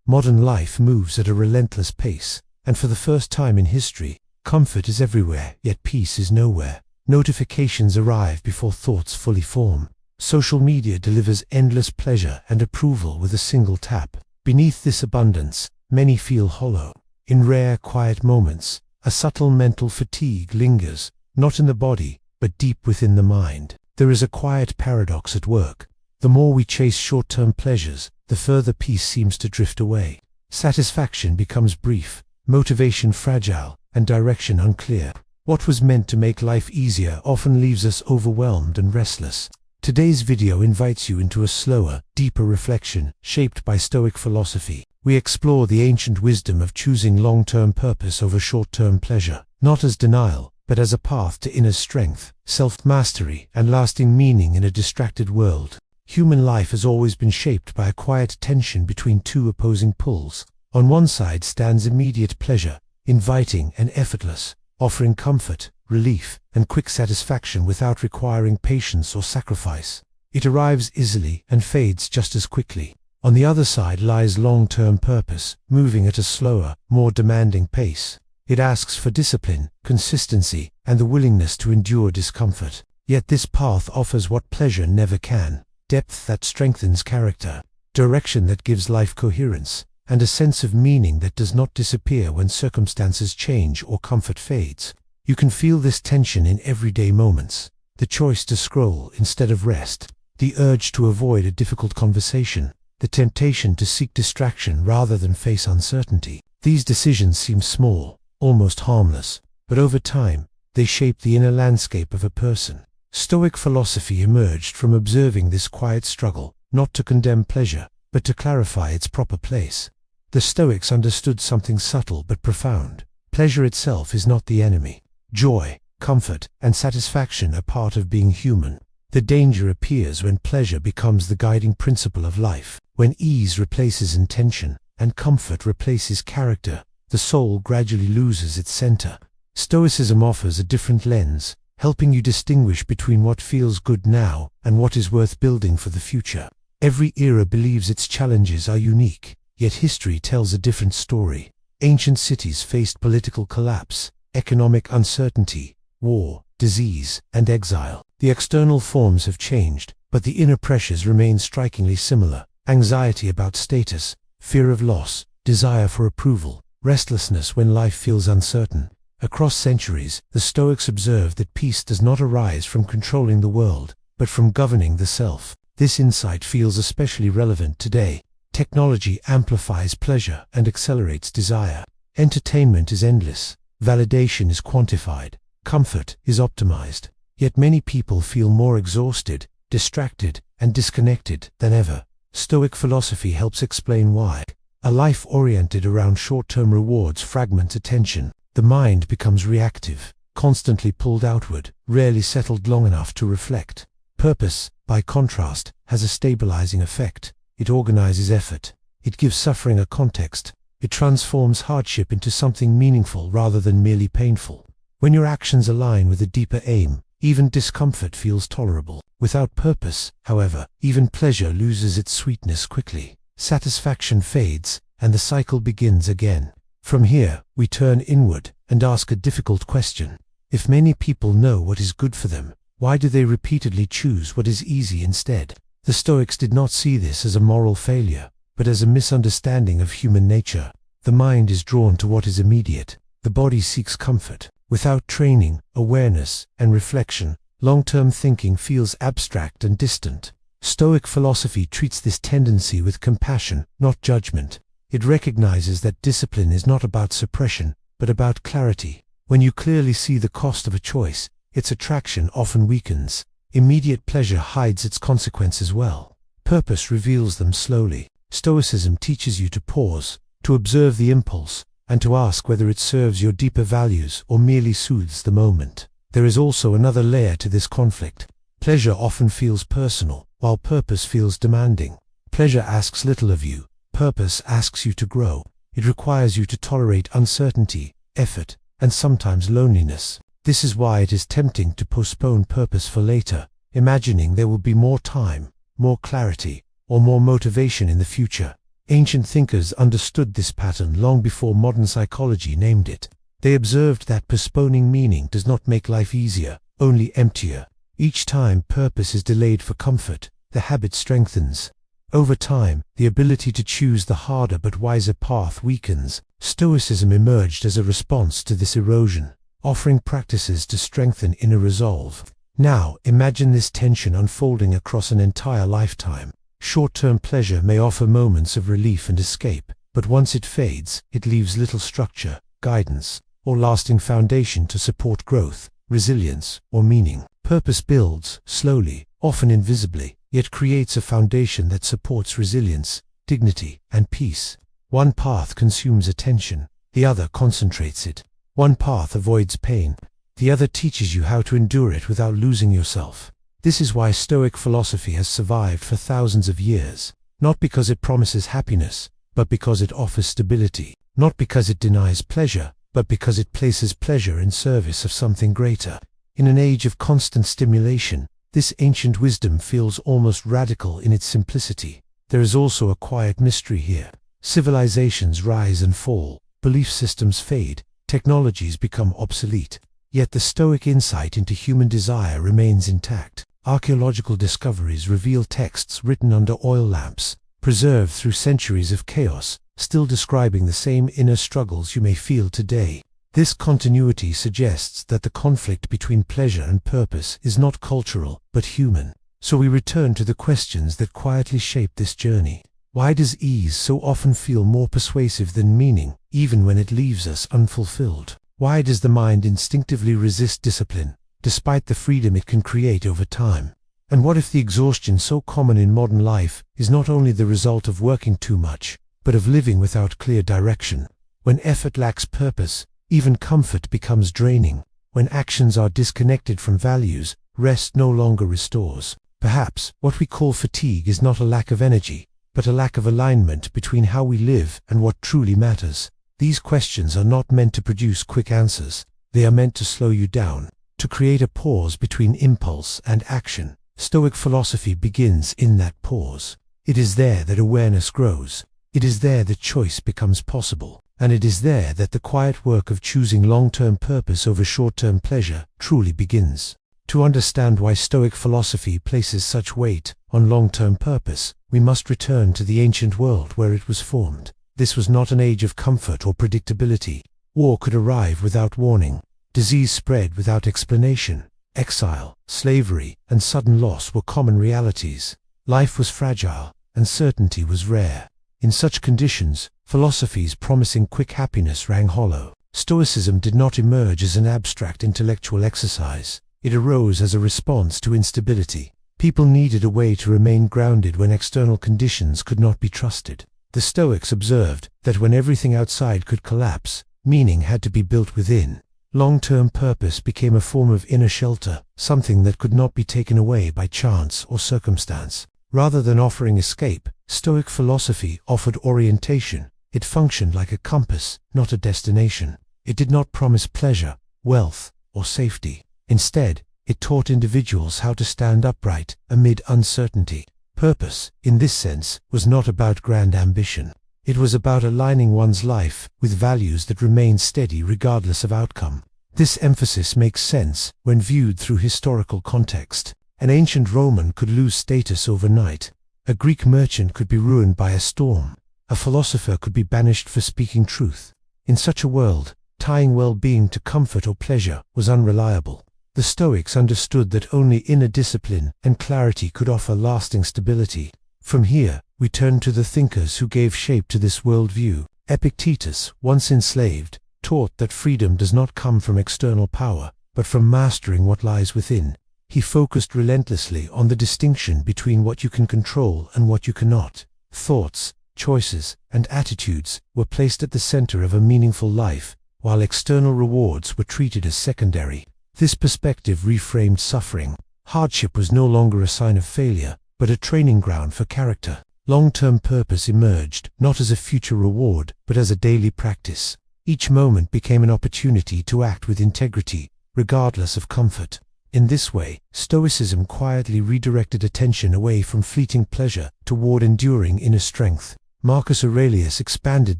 Modern life moves at a relentless pace, and for the first time in history, comfort is everywhere, yet peace is nowhere. Notifications arrive before thoughts fully form. Social media delivers endless pleasure and approval with a single tap. Beneath this abundance, many feel hollow. In rare, quiet moments, a subtle mental fatigue lingers, not in the body, but deep within the mind. There is a quiet paradox at work. The more we chase short-term pleasures, the further peace seems to drift away. Satisfaction becomes brief, motivation fragile, and direction unclear. What was meant to make life easier often leaves us overwhelmed and restless. Today's video invites you into a slower, deeper reflection, shaped by Stoic philosophy. We explore the ancient wisdom of choosing long-term purpose over short-term pleasure, not as denial, but as a path to inner strength, self-mastery, and lasting meaning in a distracted world. Human life has always been shaped by a quiet tension between two opposing pulls. On one side stands immediate pleasure, inviting and effortless, offering comfort, relief, and quick satisfaction without requiring patience or sacrifice. It arrives easily and fades just as quickly. On the other side lies long-term purpose, moving at a slower, more demanding pace. It asks for discipline, consistency, and the willingness to endure discomfort. Yet this path offers what pleasure never can: depth that strengthens character, direction that gives life coherence, and a sense of meaning that does not disappear when circumstances change or comfort fades. You can feel this tension in everyday moments: the choice to scroll instead of rest, the urge to avoid a difficult conversation, the temptation to seek distraction rather than face uncertainty. These decisions seem small, almost harmless, but over time, they shape the inner landscape of a person. Stoic philosophy emerged from observing this quiet struggle, not to condemn pleasure, but to clarify its proper place. The Stoics understood something subtle but profound. Pleasure itself is not the enemy. Joy, comfort, and satisfaction are part of being human. The danger appears when pleasure becomes the guiding principle of life. When ease replaces intention, and comfort replaces character, the soul gradually loses its center. Stoicism offers a different lens, helping you distinguish between what feels good now and what is worth building for the future. Every era believes its challenges are unique, yet history tells a different story. Ancient cities faced political collapse, economic uncertainty, war, disease, and exile. The external forms have changed, but the inner pressures remain strikingly similar: anxiety about status, fear of loss, desire for approval, restlessness when life feels uncertain. Across centuries, the Stoics observed that peace does not arise from controlling the world, but from governing the self. This insight feels especially relevant today. Technology amplifies pleasure and accelerates desire. Entertainment is endless. Validation is quantified. Comfort is optimized. Yet many people feel more exhausted, distracted, and disconnected than ever. Stoic philosophy helps explain why. A life oriented around short-term rewards fragments attention. The mind becomes reactive, constantly pulled outward, rarely settled long enough to reflect. Purpose, by contrast, has a stabilizing effect. It organizes effort. It gives suffering a context. It transforms hardship into something meaningful rather than merely painful. When your actions align with a deeper aim, even discomfort feels tolerable. Without purpose, however, even pleasure loses its sweetness quickly. Satisfaction fades, and the cycle begins again. From here, we turn inward and ask a difficult question. If many people know what is good for them, why do they repeatedly choose what is easy instead? The Stoics did not see this as a moral failure, but as a misunderstanding of human nature. The mind is drawn to what is immediate. The body seeks comfort. Without training, awareness, and reflection, long-term thinking feels abstract and distant. Stoic philosophy treats this tendency with compassion, not judgment. It recognizes that discipline is not about suppression, but about clarity. When you clearly see the cost of a choice, its attraction often weakens. Immediate pleasure hides its consequences well. Purpose reveals them slowly. Stoicism teaches you to pause, to observe the impulse, and to ask whether it serves your deeper values or merely soothes the moment. There is also another layer to this conflict. Pleasure often feels personal, while purpose feels demanding. Pleasure asks little of you. Purpose asks you to grow. It requires you to tolerate uncertainty, effort, and sometimes loneliness. This is why it is tempting to postpone purpose for later, imagining there will be more time, more clarity, or more motivation in the future. Ancient thinkers understood this pattern long before modern psychology named it. They observed that postponing meaning does not make life easier, only emptier. Each time purpose is delayed for comfort, the habit strengthens. Over time, the ability to choose the harder but wiser path weakens. Stoicism emerged as a response to this erosion, offering practices to strengthen inner resolve. Now, imagine this tension unfolding across an entire lifetime. Short-term pleasure may offer moments of relief and escape, but once it fades, it leaves little structure, guidance, or lasting foundation to support growth, resilience, or meaning. Purpose builds, slowly, often invisibly, yet creates a foundation that supports resilience, dignity, and peace. One path consumes attention, the other concentrates it. One path avoids pain, the other teaches you how to endure it without losing yourself. This is why Stoic philosophy has survived for thousands of years, not because it promises happiness, but because it offers stability, not because it denies pleasure, but because it places pleasure in service of something greater. In an age of constant stimulation, this ancient wisdom feels almost radical in its simplicity. There is also a quiet mystery here. Civilizations rise and fall, belief systems fade, technologies become obsolete. Yet the Stoic insight into human desire remains intact. Archaeological discoveries reveal texts written under oil lamps, preserved through centuries of chaos, still describing the same inner struggles you may feel today. This continuity suggests that the conflict between pleasure and purpose is not cultural, but human. So we return to the questions that quietly shape this journey. Why does ease so often feel more persuasive than meaning, even when it leaves us unfulfilled? Why does the mind instinctively resist discipline, despite the freedom it can create over time? And what if the exhaustion so common in modern life is not only the result of working too much, but of living without clear direction? When effort lacks purpose, even comfort becomes draining. When actions are disconnected from values, rest no longer restores. Perhaps what we call fatigue is not a lack of energy, but a lack of alignment between how we live and what truly matters. These questions are not meant to produce quick answers. They are meant to slow you down, to create a pause between impulse and action. Stoic philosophy begins in that pause. It is there that awareness grows. It is there that choice becomes possible. And it is there that the quiet work of choosing long-term purpose over short-term pleasure truly begins. To understand why Stoic philosophy places such weight on long-term purpose, we must return to the ancient world where it was formed. This was not an age of comfort or predictability. War could arrive without warning. Disease spread without explanation. Exile, slavery, and sudden loss were common realities. Life was fragile, and certainty was rare. In such conditions, philosophies promising quick happiness rang hollow. Stoicism did not emerge as an abstract intellectual exercise. It arose as a response to instability. People needed a way to remain grounded when external conditions could not be trusted. The Stoics observed that when everything outside could collapse, meaning had to be built within. Long-term purpose became a form of inner shelter, something that could not be taken away by chance or circumstance. Rather than offering escape, Stoic philosophy offered orientation. It functioned like a compass, not a destination. It did not promise pleasure, wealth, or safety. Instead, it taught individuals how to stand upright amid uncertainty. Purpose, in this sense, was not about grand ambition. It was about aligning one's life with values that remain steady regardless of outcome. This emphasis makes sense when viewed through historical context. An ancient Roman could lose status overnight. A Greek merchant could be ruined by a storm. A philosopher could be banished for speaking truth. In such a world, tying well-being to comfort or pleasure was unreliable. The Stoics understood that only inner discipline and clarity could offer lasting stability. From here, we turn to the thinkers who gave shape to this worldview. Epictetus, once enslaved, taught that freedom does not come from external power, but from mastering what lies within. He focused relentlessly on the distinction between what you can control and what you cannot. Thoughts, choices, and attitudes were placed at the center of a meaningful life, while external rewards were treated as secondary. This perspective reframed suffering. Hardship was no longer a sign of failure, but a training ground for character. Long-term purpose emerged, not as a future reward, but as a daily practice. Each moment became an opportunity to act with integrity, regardless of comfort. In this way, Stoicism quietly redirected attention away from fleeting pleasure toward enduring inner strength. Marcus Aurelius expanded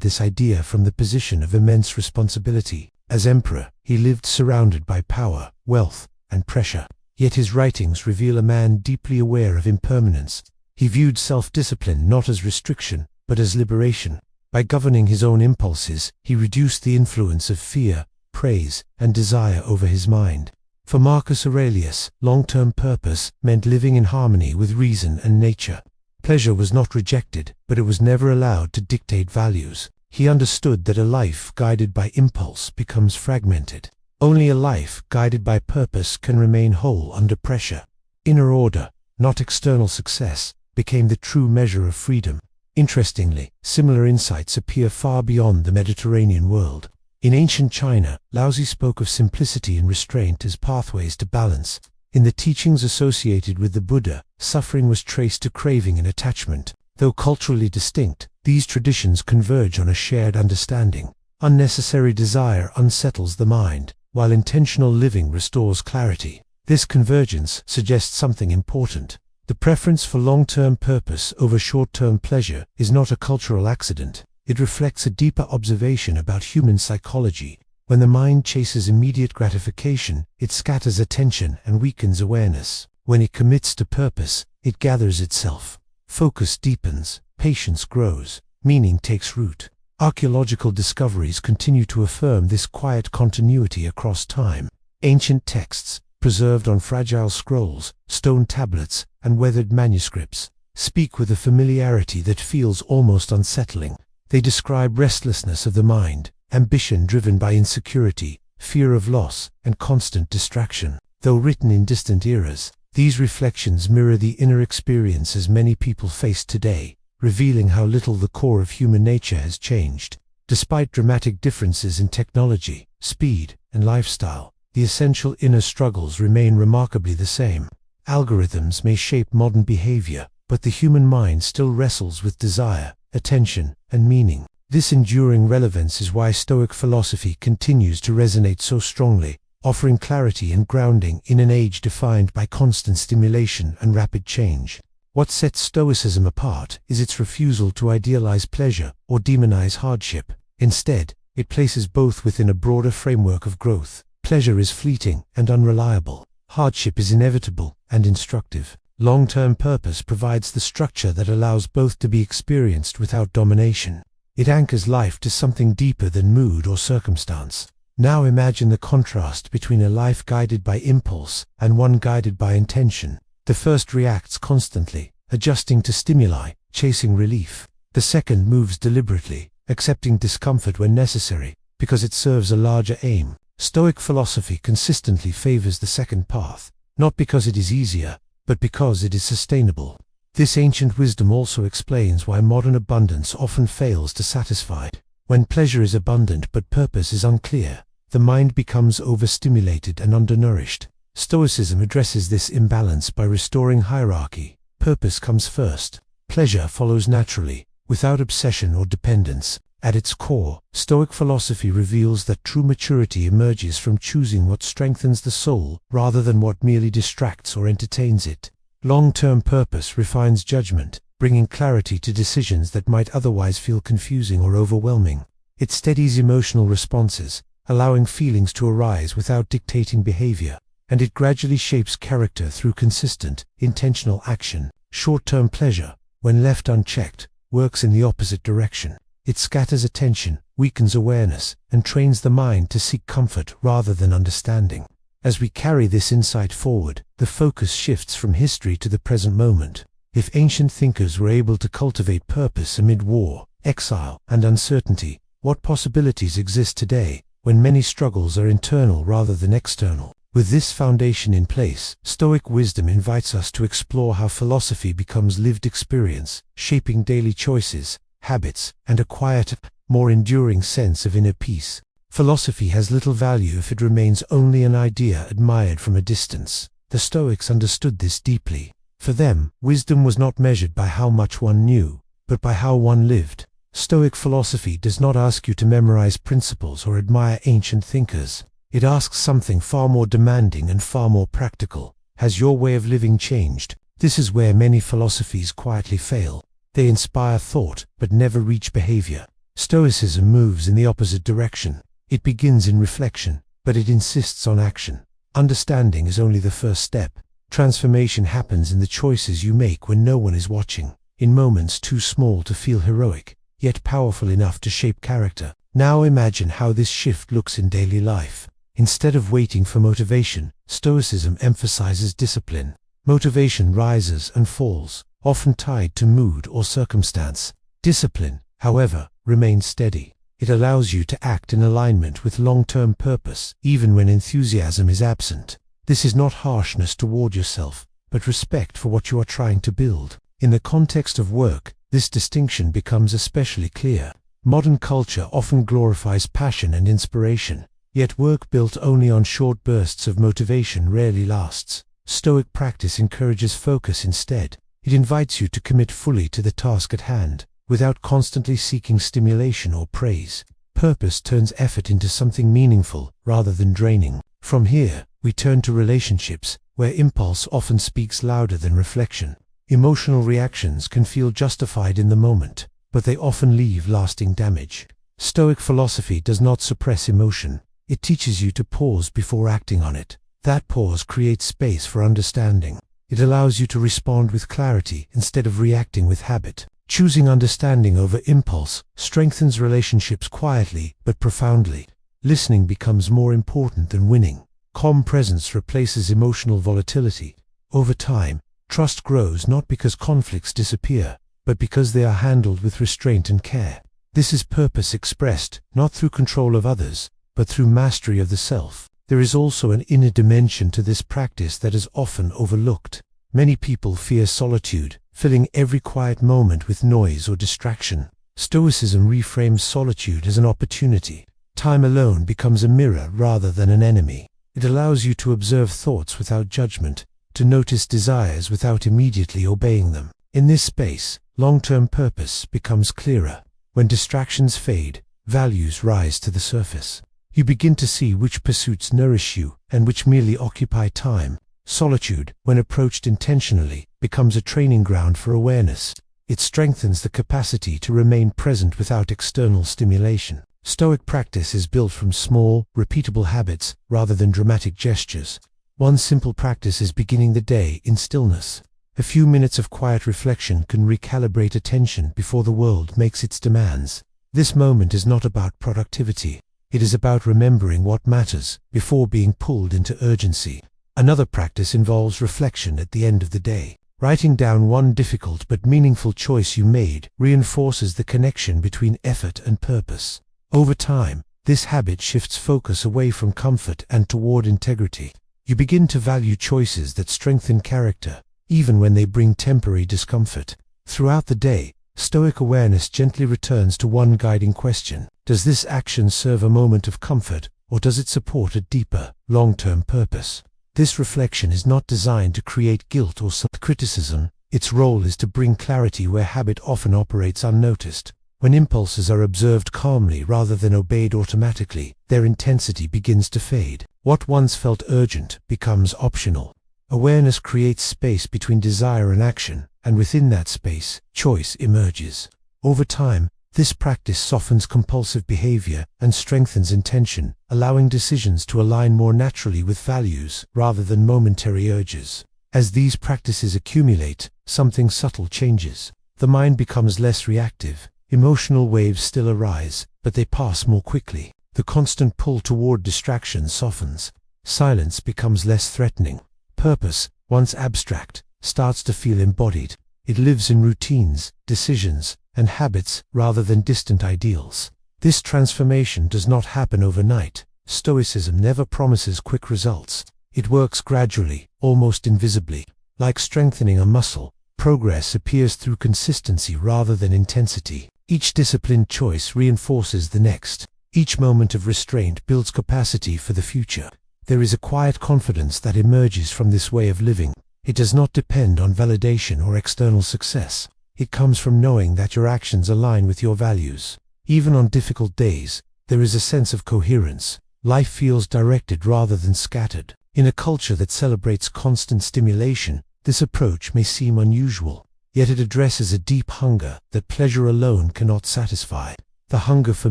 this idea from the position of immense responsibility. As emperor, he lived surrounded by power, wealth, and pressure. Yet his writings reveal a man deeply aware of impermanence. He viewed self-discipline not as restriction, but as liberation. By governing his own impulses, he reduced the influence of fear, praise, and desire over his mind. For Marcus Aurelius, long-term purpose meant living in harmony with reason and nature. Pleasure was not rejected, but it was never allowed to dictate values. He understood that a life guided by impulse becomes fragmented. Only a life guided by purpose can remain whole under pressure. Inner order, not external success, became the true measure of freedom. Interestingly, similar insights appear far beyond the Mediterranean world. In ancient China, Laozi spoke of simplicity and restraint as pathways to balance. In the teachings associated with the Buddha, suffering was traced to craving and attachment. Though culturally distinct, these traditions converge on a shared understanding. Unnecessary desire unsettles the mind, while intentional living restores clarity. This convergence suggests something important. The preference for long-term purpose over short-term pleasure is not a cultural accident. It reflects a deeper observation about human psychology. When the mind chases immediate gratification, it scatters attention and weakens awareness. When it commits to purpose, it gathers itself. Focus deepens, patience grows, meaning takes root. Archaeological discoveries continue to affirm this quiet continuity across time. Ancient texts, preserved on fragile scrolls, stone tablets, and weathered manuscripts, speak with a familiarity that feels almost unsettling. They describe restlessness of the mind, ambition driven by insecurity, fear of loss, and constant distraction. Though written in distant eras, these reflections mirror the inner experiences many people face today, revealing how little the core of human nature has changed. Despite dramatic differences in technology, speed, and lifestyle, the essential inner struggles remain remarkably the same. Algorithms may shape modern behavior, but the human mind still wrestles with desire, attention, and meaning. This enduring relevance is why Stoic philosophy continues to resonate so strongly, offering clarity and grounding in an age defined by constant stimulation and rapid change. What sets Stoicism apart is its refusal to idealize pleasure or demonize hardship. Instead, it places both within a broader framework of growth. Pleasure is fleeting and unreliable. Hardship is inevitable and instructive. Long-term purpose provides the structure that allows both to be experienced without domination. It anchors life to something deeper than mood or circumstance. Now imagine the contrast between a life guided by impulse and one guided by intention. The first reacts constantly, adjusting to stimuli, chasing relief. The second moves deliberately, accepting discomfort when necessary, because it serves a larger aim. Stoic philosophy consistently favors the second path, not because it is easier, but because it is sustainable. This ancient wisdom also explains why modern abundance often fails to satisfy. When pleasure is abundant but purpose is unclear, the mind becomes overstimulated and undernourished. Stoicism addresses this imbalance by restoring hierarchy. Purpose comes first. Pleasure follows naturally, without obsession or dependence. At its core, Stoic philosophy reveals that true maturity emerges from choosing what strengthens the soul rather than what merely distracts or entertains it. Long-term purpose refines judgment, bringing clarity to decisions that might otherwise feel confusing or overwhelming. It steadies emotional responses, allowing feelings to arise without dictating behavior, and it gradually shapes character through consistent, intentional action. Short-term pleasure, when left unchecked, works in the opposite direction. It scatters attention, weakens awareness, and trains the mind to seek comfort rather than understanding. As we carry this insight forward, the focus shifts from history to the present moment. If ancient thinkers were able to cultivate purpose amid war, exile, and uncertainty, what possibilities exist today, when many struggles are internal rather than external? With this foundation in place, Stoic wisdom invites us to explore how philosophy becomes lived experience, shaping daily choices, habits, and a quieter, more enduring sense of inner peace. Philosophy has little value if it remains only an idea admired from a distance. The Stoics understood this deeply. For them, wisdom was not measured by how much one knew, but by how one lived. Stoic philosophy does not ask you to memorize principles or admire ancient thinkers. It asks something far more demanding and far more practical. Has your way of living changed? This is where many philosophies quietly fail. They inspire thought, but never reach behavior. Stoicism moves in the opposite direction. It begins in reflection, but it insists on action. Understanding is only the first step. Transformation happens in the choices you make when no one is watching, in moments too small to feel heroic, yet powerful enough to shape character. Now imagine how this shift looks in daily life. Instead of waiting for motivation, Stoicism emphasizes discipline. Motivation rises and falls, often tied to mood or circumstance. Discipline, however, remains steady. It allows you to act in alignment with long-term purpose, even when enthusiasm is absent. This is not harshness toward yourself, but respect for what you are trying to build. In the context of work, this distinction becomes especially clear. Modern culture often glorifies passion and inspiration, yet work built only on short bursts of motivation rarely lasts. Stoic practice encourages focus instead. It invites you to commit fully to the task at hand, without constantly seeking stimulation or praise. Purpose turns effort into something meaningful, rather than draining. From here, we turn to relationships, where impulse often speaks louder than reflection. Emotional reactions can feel justified in the moment, but they often leave lasting damage. Stoic philosophy does not suppress emotion. It teaches you to pause before acting on it. That pause creates space for understanding. It allows you to respond with clarity instead of reacting with habit. Choosing understanding over impulse strengthens relationships quietly but profoundly. Listening becomes more important than winning. Calm presence replaces emotional volatility. Over time, trust grows not because conflicts disappear, but because they are handled with restraint and care. This is purpose expressed, not through control of others, but through mastery of the self. There is also an inner dimension to this practice that is often overlooked. Many people fear solitude, filling every quiet moment with noise or distraction. Stoicism reframes solitude as an opportunity. Time alone becomes a mirror rather than an enemy. It allows you to observe thoughts without judgment, to notice desires without immediately obeying them. In this space, long-term purpose becomes clearer. When distractions fade, values rise to the surface. You begin to see which pursuits nourish you and which merely occupy time. Solitude, when approached intentionally, becomes a training ground for awareness. It strengthens the capacity to remain present without external stimulation. Stoic practice is built from small, repeatable habits rather than dramatic gestures. One simple practice is beginning the day in stillness. A few minutes of quiet reflection can recalibrate attention before the world makes its demands. This moment is not about productivity. It is about remembering what matters before being pulled into urgency. Another practice involves reflection at the end of the day. Writing down one difficult but meaningful choice you made reinforces the connection between effort and purpose. Over time, this habit shifts focus away from comfort and toward integrity. You begin to value choices that strengthen character, even when they bring temporary discomfort. Throughout the day, Stoic awareness gently returns to one guiding question: does this action serve a moment of comfort, or does it support a deeper, long-term purpose? This reflection is not designed to create guilt or self-criticism. Its role is to bring clarity where habit often operates unnoticed. When impulses are observed calmly rather than obeyed automatically, their intensity begins to fade. What once felt urgent becomes optional. Awareness creates space between desire and action, and within that space, choice emerges. Over time, this practice softens compulsive behavior and strengthens intention, allowing decisions to align more naturally with values rather than momentary urges. As these practices accumulate, something subtle changes. The mind becomes less reactive. Emotional waves still arise, but they pass more quickly. The constant pull toward distraction softens. Silence becomes less threatening. Purpose, once abstract, starts to feel embodied. It lives in routines, decisions, and habits rather than distant ideals. This transformation does not happen overnight. Stoicism never promises quick results. It works gradually, almost invisibly. Like strengthening a muscle, progress appears through consistency rather than intensity. Each disciplined choice reinforces the next. Each moment of restraint builds capacity for the future. There is a quiet confidence that emerges from this way of living. It does not depend on validation or external success. It comes from knowing that your actions align with your values. Even on difficult days, there is a sense of coherence. Life feels directed rather than scattered. In a culture that celebrates constant stimulation, this approach may seem unusual. yet it addresses a deep hunger that pleasure alone cannot satisfy. The hunger for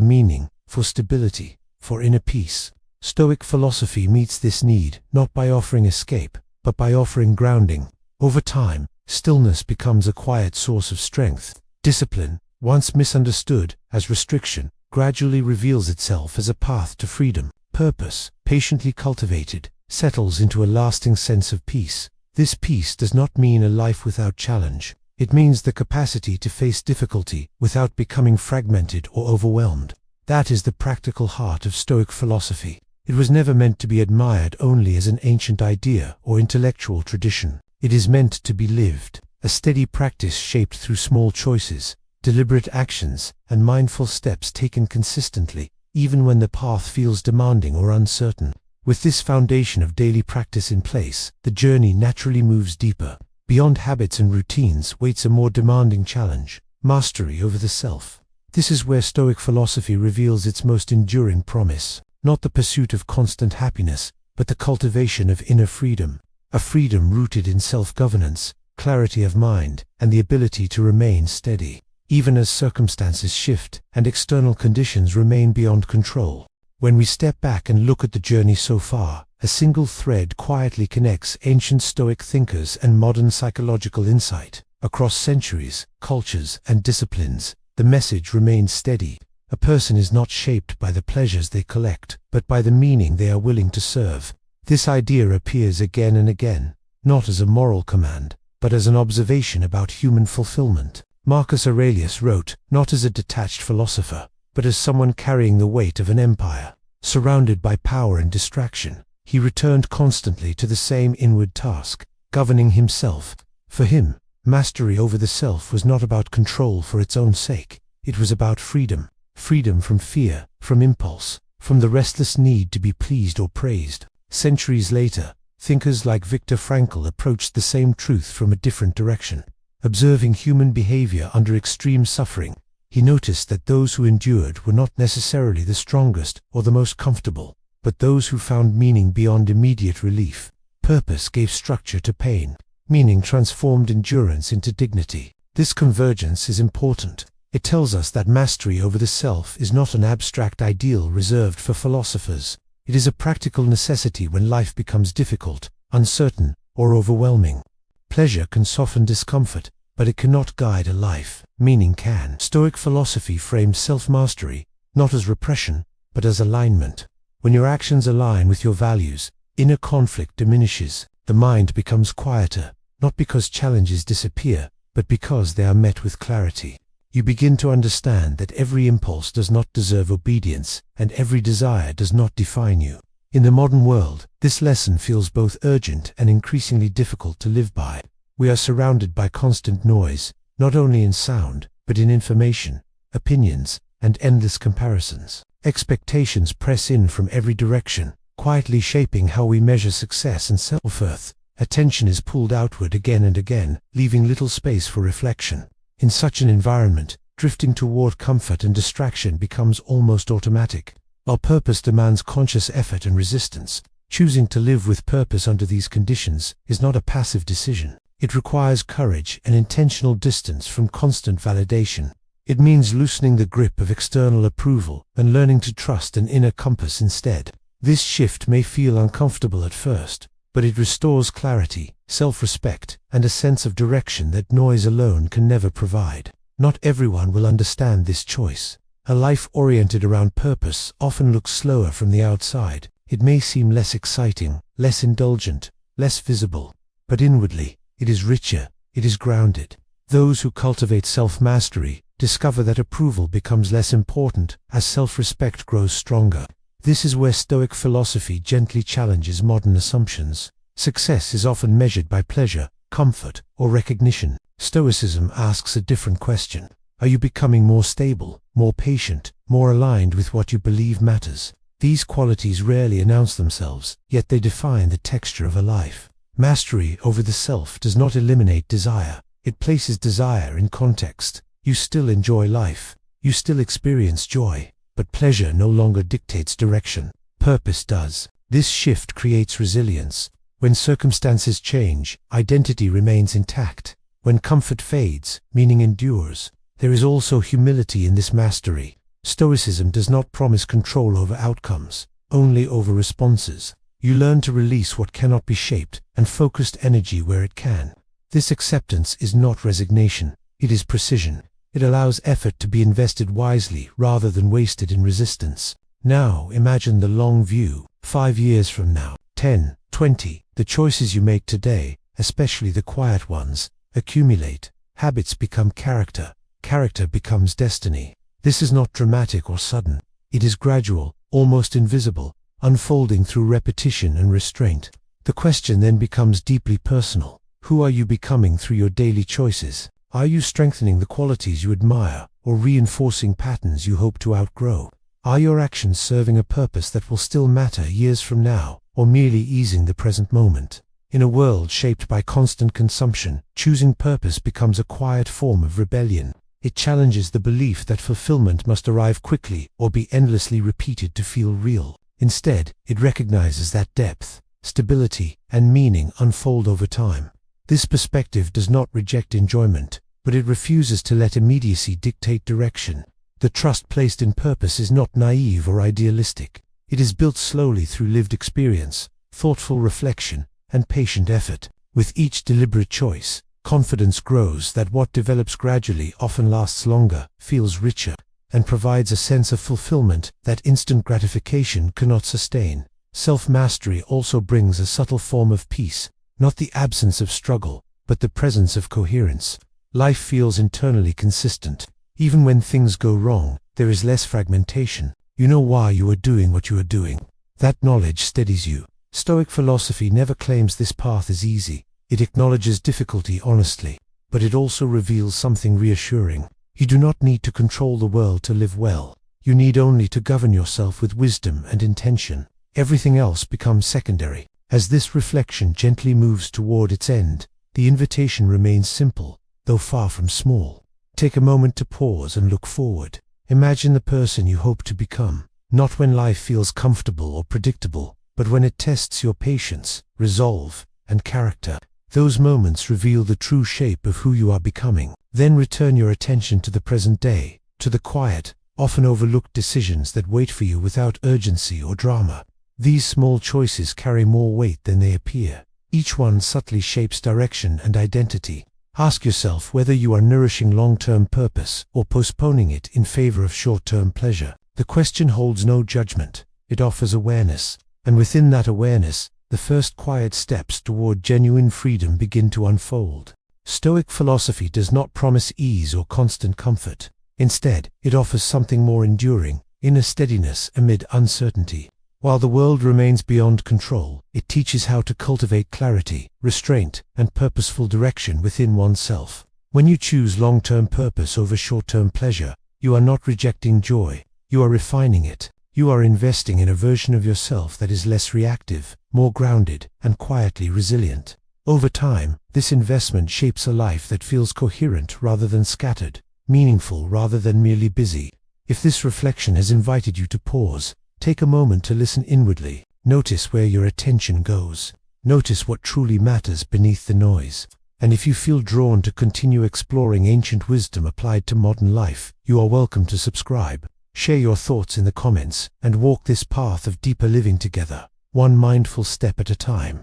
meaning, for stability, for inner peace. Stoic philosophy meets this need not by offering escape, but by offering grounding. Over time, stillness becomes a quiet source of strength. Discipline, once misunderstood as restriction, gradually reveals itself as a path to freedom. Purpose, patiently cultivated, settles into a lasting sense of peace. This peace does not mean a life without challenge. It means the capacity to face difficulty without becoming fragmented or overwhelmed. That is the practical heart of Stoic philosophy. It was never meant to be admired only as an ancient idea or intellectual tradition. It is meant to be lived, a steady practice shaped through small choices, deliberate actions, and mindful steps taken consistently, even when the path feels demanding or uncertain. With this foundation of daily practice in place, the journey naturally moves deeper. Beyond habits and routines waits a more demanding challenge: mastery over the self. This is where Stoic philosophy reveals its most enduring promise. Not the pursuit of constant happiness, but the cultivation of inner freedom. A freedom rooted in self-governance, clarity of mind, and the ability to remain steady, even as circumstances shift and external conditions remain beyond control. When we step back and look at the journey so far, a single thread quietly connects ancient Stoic thinkers and modern psychological insight. Across centuries, cultures, and disciplines, the message remains steady. A person is not shaped by the pleasures they collect, but by the meaning they are willing to serve. This idea appears again and again, not as a moral command, but as an observation about human fulfillment. Marcus Aurelius wrote, not as a detached philosopher, but as someone carrying the weight of an empire. Surrounded by power and distraction, he returned constantly to the same inward task: governing himself. For him, mastery over the self was not about control for its own sake. It was about freedom. Freedom from fear, from impulse, from the restless need to be pleased or praised. Centuries later, thinkers like Viktor Frankl approached the same truth from a different direction. Observing human behavior under extreme suffering, he noticed that those who endured were not necessarily the strongest or the most comfortable, but those who found meaning beyond immediate relief. Purpose gave structure to pain. Meaning transformed endurance into dignity. This convergence is important. It tells us that mastery over the self is not an abstract ideal reserved for philosophers. It is a practical necessity when life becomes difficult, uncertain, or overwhelming. Pleasure can soften discomfort, but it cannot guide a life. Meaning can. Stoic philosophy frames self-mastery, not as repression, but as alignment. When your actions align with your values, inner conflict diminishes. The mind becomes quieter, not because challenges disappear, but because they are met with clarity. You begin to understand that every impulse does not deserve obedience, and every desire does not define you. In the modern world, this lesson feels both urgent and increasingly difficult to live by. We are surrounded by constant noise, not only in sound, but in information, opinions, and endless comparisons. Expectations press in from every direction, quietly shaping how we measure success and self-worth. Attention is pulled outward again and again, leaving little space for reflection. In such an environment, drifting toward comfort and distraction becomes almost automatic. While purpose demands conscious effort and resistance, choosing to live with purpose under these conditions is not a passive decision. It requires courage and intentional distance from constant validation. It means loosening the grip of external approval and learning to trust an inner compass instead. This shift may feel uncomfortable at first, but it restores clarity, self-respect, and a sense of direction that noise alone can never provide. Not everyone will understand this choice. A life oriented around purpose often looks slower from the outside. It may seem less exciting, less indulgent, less visible, but inwardly, it is richer, it is grounded. Those who cultivate self-mastery discover that approval becomes less important as self-respect grows stronger. This is where Stoic philosophy gently challenges modern assumptions. Success is often measured by pleasure, comfort, or recognition. Stoicism asks a different question. Are you becoming more stable, more patient, more aligned with what you believe matters? These qualities rarely announce themselves, yet they define the texture of a life. Mastery over the self does not eliminate desire. It places desire in context. You still enjoy life. You still experience joy. But pleasure no longer dictates direction. Purpose does. This shift creates resilience. When circumstances change, identity remains intact. When comfort fades, meaning endures. There is also humility in this mastery. Stoicism does not promise control over outcomes, only over responses. You learn to release what cannot be shaped and focused energy where it can. This acceptance is not resignation, it is precision. It allows effort to be invested wisely rather than wasted in resistance. Now imagine the long view, 5 years from now, 10, 20. The choices you make today, especially the quiet ones, accumulate. Habits become character. Character becomes destiny. This is not dramatic or sudden. It is gradual, almost invisible, unfolding through repetition and restraint. The question then becomes deeply personal. Who are you becoming through your daily choices? Are you strengthening the qualities you admire or reinforcing patterns you hope to outgrow? Are your actions serving a purpose that will still matter years from now, or merely easing the present moment? In a world shaped by constant consumption, choosing purpose becomes a quiet form of rebellion. It challenges the belief that fulfillment must arrive quickly or be endlessly repeated to feel real. Instead, it recognizes that depth, stability, and meaning unfold over time. This perspective does not reject enjoyment, but it refuses to let immediacy dictate direction. The trust placed in purpose is not naive or idealistic. It is built slowly through lived experience, thoughtful reflection, and patient effort. With each deliberate choice, confidence grows that what develops gradually often lasts longer, feels richer, and provides a sense of fulfillment that instant gratification cannot sustain. Self-mastery also brings a subtle form of peace, not the absence of struggle, but the presence of coherence. Life feels internally consistent. Even when things go wrong, there is less fragmentation. You know why you are doing what you are doing. That knowledge steadies you. Stoic philosophy never claims this path is easy. It acknowledges difficulty honestly, but it also reveals something reassuring. You do not need to control the world to live well. You need only to govern yourself with wisdom and intention. Everything else becomes secondary. As this reflection gently moves toward its end, the invitation remains simple, though far from small. Take a moment to pause and look forward. Imagine the person you hope to become, not when life feels comfortable or predictable, but when it tests your patience, resolve, and character. Those moments reveal the true shape of who you are becoming. Then return your attention to the present day, to the quiet, often overlooked decisions that wait for you without urgency or drama. These small choices carry more weight than they appear. Each one subtly shapes direction and identity. Ask yourself whether you are nourishing long-term purpose or postponing it in favor of short-term pleasure. The question holds no judgment. It offers awareness. And within that awareness, the first quiet steps toward genuine freedom begin to unfold. Stoic philosophy does not promise ease or constant comfort. Instead, it offers something more enduring, inner steadiness amid uncertainty. While the world remains beyond control, it teaches how to cultivate clarity, restraint, and purposeful direction within oneself. When you choose long-term purpose over short-term pleasure, you are not rejecting joy, you are refining it. You are investing in a version of yourself that is less reactive, more grounded, and quietly resilient. Over time, this investment shapes a life that feels coherent rather than scattered, meaningful rather than merely busy. If this reflection has invited you to pause, take a moment to listen inwardly. Notice where your attention goes. Notice what truly matters beneath the noise. And if you feel drawn to continue exploring ancient wisdom applied to modern life, you are welcome to subscribe. Share your thoughts in the comments and walk this path of deeper living together, one mindful step at a time.